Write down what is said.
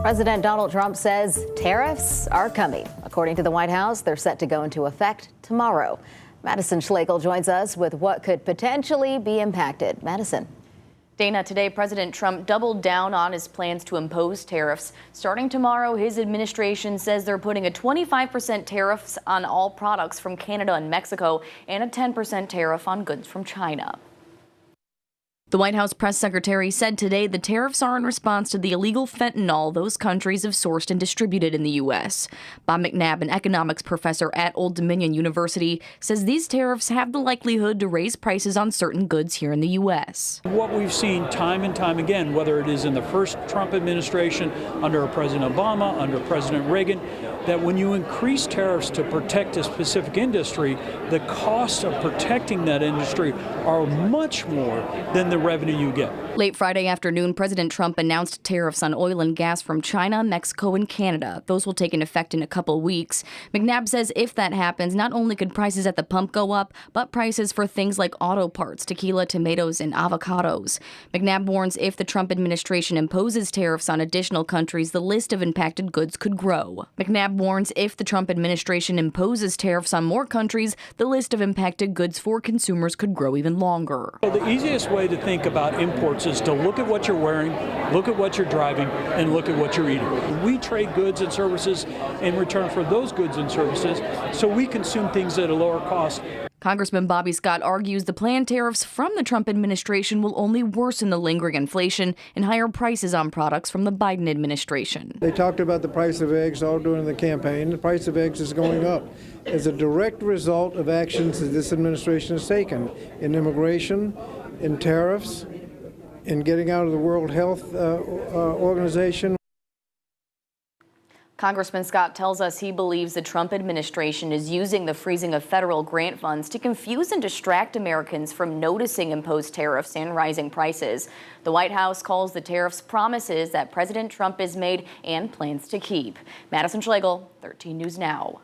President Donald Trump says tariffs are coming. According to the White House, they're set to go into effect tomorrow. Madison Schlegel joins us with what could potentially be impacted. Madison. Dana, today President Trump doubled down on his plans to impose tariffs. Starting tomorrow, his administration says they're putting a 25% tariffs on all products from Canada and Mexico and a 10% tariff on goods from China. The White House press secretary said today the tariffs are in response to the illegal fentanyl those countries have sourced and distributed in the U.S. Bob McNabb, an economics professor at Old Dominion University, says these tariffs have the likelihood to raise prices on certain goods here in the U.S. What we've seen time and time again, whether it is in the first Trump administration, under President Obama, under President Reagan, that when you increase tariffs to protect a specific industry, the cost of protecting that industry are much more than the revenue you get. Late Friday afternoon, President Trump announced tariffs on oil and gas from China, Mexico, and Canada. Those will take effect in a couple weeks. McNabb says if that happens, not only could prices at the pump go up, but prices for things like auto parts, tequila, tomatoes, and avocados. McNabb warns if the Trump administration imposes tariffs on additional countries, the list of impacted goods could grow. McNabb warns if the Trump administration imposes tariffs on more countries, the list of impacted goods for consumers could grow even longer. So the easiest way to think about imports is to look at what you're wearing, look at what you're driving, and look at what you're eating. We trade goods and services in return for those goods and services, so we consume things at a lower cost. Congressman Bobby Scott argues the planned tariffs from the Trump administration will only worsen the lingering inflation and higher prices on products from the Biden administration. They talked about the price of eggs all during the campaign. The price of eggs is going up as a direct result of actions that this administration has taken in immigration, in tariffs, in getting out of the World Health Organization. Congressman Scott tells us he believes the Trump administration is using the freezing of federal grant funds to confuse and distract Americans from noticing imposed tariffs and rising prices. The White House calls the tariffs promises that President Trump has made and plans to keep. Madison Schlegel, 13 News Now.